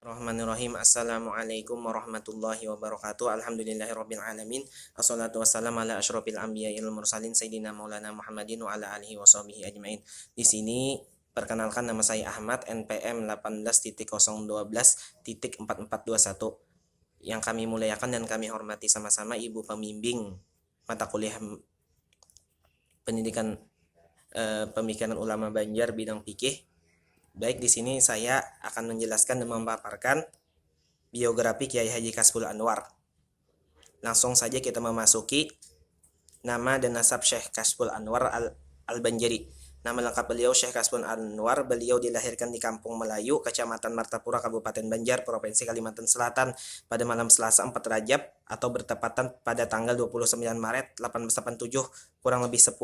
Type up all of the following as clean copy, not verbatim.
Bismillahirrahmanirrahim. Assalamualaikum warahmatullahi wabarakatuh. Alhamdulillahirabbil alamin. Wassalatu wassalamu ala asyrofil anbiya'i wal mursalin sayyidina Maulana Muhammadin wa ala alihi washabihi ajmain. Di sini perkenalkan, nama saya Ahmad, NPM 18.012.4421. Yang kami muliakan dan kami hormati sama-sama Ibu Pembimbing mata kuliah pendidikan pemikiran ulama Banjar bidang fikih. Baik, di sini saya akan menjelaskan dan memaparkan biografi Kiai Haji Kasbul Anwar. Langsung saja kita memasuki nama dan nasab Syekh Kasbul Anwar Al-Banjari. Nama lengkap beliau Syekh Kasbul Anwar. Beliau dilahirkan di Kampung Melayu, Kecamatan Martapura, Kabupaten Banjar, Provinsi Kalimantan Selatan pada malam Selasa 4 Rajab atau bertepatan pada tanggal 29 Maret 1887 kurang lebih 10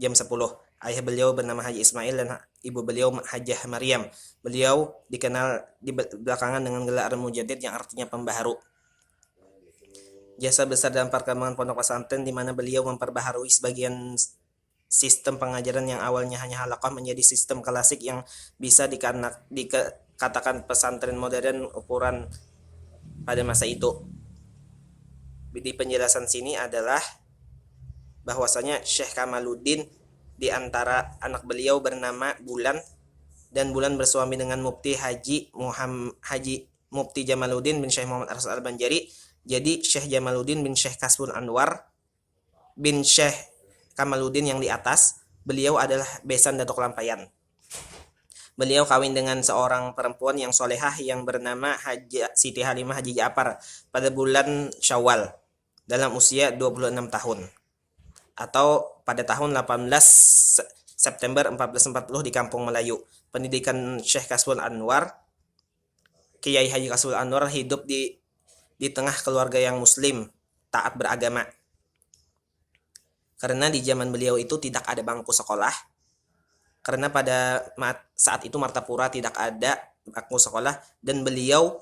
jam 10. Ayah beliau bernama Haji Ismail dan ibu beliau Hajah Maryam. Beliau dikenal di belakangan dengan gelar Mujaddid yang artinya pembaharu. Jasa besar dalam perkembangan pondok pesantren di mana beliau memperbaharui sebagian sistem pengajaran yang awalnya hanya halaqah menjadi sistem klasik yang bisa dikatakan pesantren modern ukuran pada masa itu. Di penjelasan sini adalah bahwasanya Syekh Kamaluddin di antara anak beliau bernama Bulan, dan Bulan bersuami dengan Mufti Mufti Jamaluddin bin Syekh Muhammad Arsad Al-Banjari. Jadi Syekh Jamaluddin bin Syekh Kasbul Anwar bin Syekh Kamaluddin yang di atas, beliau adalah besan Datuk Lampayan. Beliau kawin dengan seorang perempuan yang solehah yang bernama Siti Halimah Haji Ja'far pada bulan Syawal dalam usia 26 tahun. Atau pada tahun 18 September 1440 di Kampung Melayu. Pendidikan Syekh Kasbul Anwar, Kiai Haji Kasbul Anwar hidup di tengah keluarga yang muslim, taat beragama. Karena di zaman beliau itu tidak ada bangku sekolah. Karena pada saat itu Martapura tidak ada bangku sekolah, dan beliau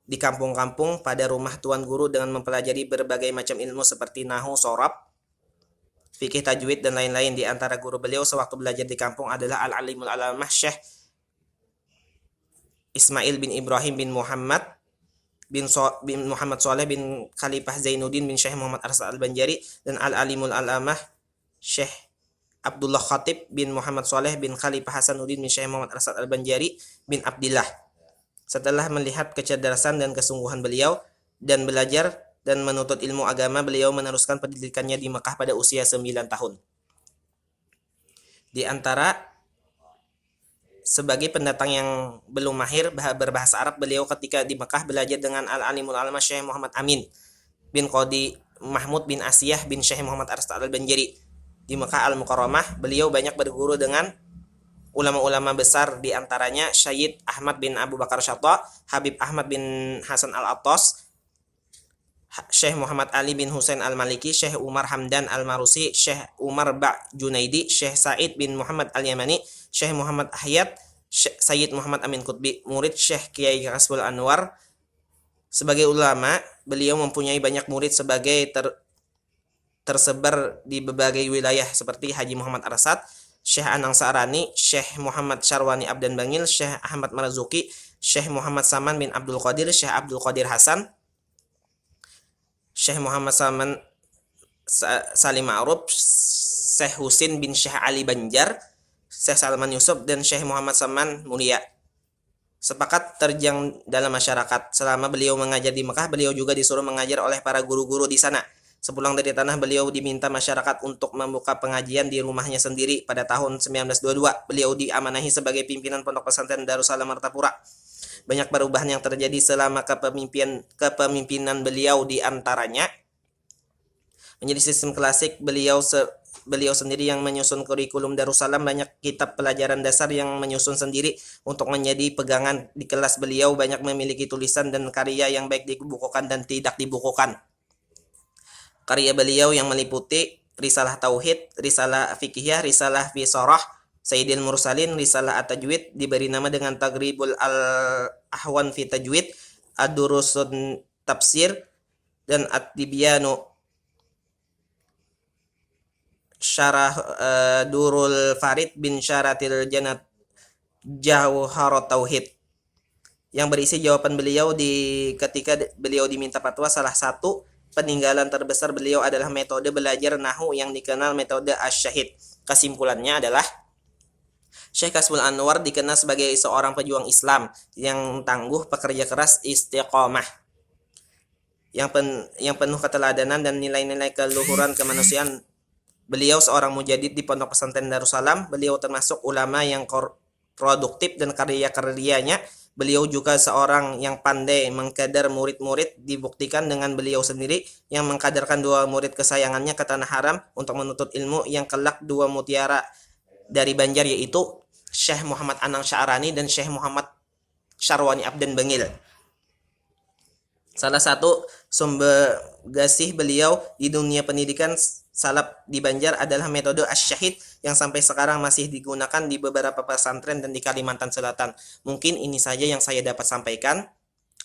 di kampung-kampung pada rumah tuan guru dengan mempelajari berbagai macam ilmu seperti nahwu, shorab, fikih, tajwid, dan lain-lain. Di antara guru beliau sewaktu belajar di kampung adalah Al-Alimul Alamah Syekh Ismail bin Ibrahim bin Muhammad Soleh bin Khalifah Zainuddin bin Syekh Muhammad Arsad Al-Banjari, dan Al-Alimul Alamah Syekh Abdullah Khatib bin Muhammad Soleh bin Khalifah Hasanuddin bin Syekh Muhammad Arsad Al-Banjari bin Abdillah. Setelah melihat kecerdasan dan kesungguhan beliau dan belajar dan menuntut ilmu agama, beliau meneruskan pendidikannya di Mekah pada usia 9 tahun. Di antara sebagai pendatang yang belum mahir berbahasa Arab, beliau ketika di Mekah belajar dengan Al-Alimul Alamah Syekh Muhammad Amin bin Qadi Mahmud bin Asiyah bin Syekh Muhammad Arsad Al-Banjari. Di Mekah Al-Mukarramah, beliau banyak berguru dengan ulama-ulama besar, di antaranya Syed Ahmad bin Abu Bakar Syatta, Habib Ahmad bin Hasan Al-Attas, Syekh Muhammad Ali bin Husain Al-Maliki, Syekh Umar Hamdan Al-Marusi, Syekh Umar Junaidi, Syekh Said bin Muhammad Al-Yamani, Syekh Muhammad Ahyad, Sayyid Muhammad Amin Qutbi, murid Syekh Kiai Kasbul Anwar. Sebagai ulama, beliau mempunyai banyak murid sebagai tersebar di berbagai wilayah seperti Haji Muhammad Arsad, Syekh Anang Sa'rani, Syekh Muhammad Syarwani Abdan Bangil, Syekh Ahmad Marzuki, Syekh Muhammad Saman bin Abdul Qadir, Syekh Abdul Qadir Hasan, Syekh Muhammad Salim Ma'ruf, Syekh Husin bin Syekh Ali Banjar, Syekh Salman Yusuf, dan Syekh Muhammad Saman Mulia. Sepakat terjang dalam masyarakat. Selama beliau mengajar di Mekah, beliau juga disuruh mengajar oleh para guru-guru di sana. Sepulang dari tanah, beliau diminta masyarakat untuk membuka pengajian di rumahnya sendiri. Pada tahun 1922, beliau diamanahi sebagai pimpinan Pondok Pesantren Darussalam Martapura. Banyak perubahan yang terjadi selama kepemimpinan beliau, di antaranya menjadi sistem klasik. Beliau sendiri yang menyusun kurikulum Darussalam, banyak kitab pelajaran dasar yang menyusun sendiri untuk menjadi pegangan di kelas. Beliau banyak memiliki tulisan dan karya yang baik dibukukan dan tidak dibukukan. Karya beliau yang meliputi Risalah Tauhid, Risalah Fikihiyah, Risalah fi Sharah Sayyidil Mursalin, Risalah At-Tajwid, diberi nama dengan Taghribul Al-Ahwan fi Tajwid, Ad-Durusun Tafsir, dan At-Tibyanu Syarah Durul Farid bin Syaratil Jannat Jawharat Tauhid. yang berisi jawaban beliau ketika beliau diminta fatwa. Salah satu peninggalan terbesar beliau adalah metode belajar nahwu yang dikenal metode asy-syahid. Kesimpulannya adalah Syekh Kasbul Anwar dikenal sebagai seorang pejuang Islam yang tangguh, pekerja keras, istiqomah, yang penuh keteladanan dan nilai-nilai keluhuran kemanusiaan. Beliau seorang mujadid di Pondok Pesantren Darussalam. Beliau termasuk ulama yang produktif dan karya-karyanya. Beliau juga seorang yang pandai mengkader murid-murid, dibuktikan dengan beliau sendiri yang mengkaderkan dua murid kesayangannya ke tanah haram untuk menuntut ilmu yang kelak dua mutiara dari Banjar, yaitu Syekh Muhammad Anang Sya'rani dan Syekh Muhammad Syarwani Abdan Bengil. Salah satu sumber gasih beliau di dunia pendidikan salaf di Banjar adalah metode asy-syahid yang sampai sekarang masih digunakan di beberapa pesantren dan di Kalimantan Selatan. Mungkin ini saja yang saya dapat sampaikan.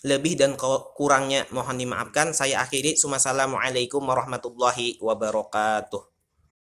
Lebih dan kurangnya mohon dimaafkan. Saya akhiri. Wassalamualaikum warahmatullahi wabarakatuh.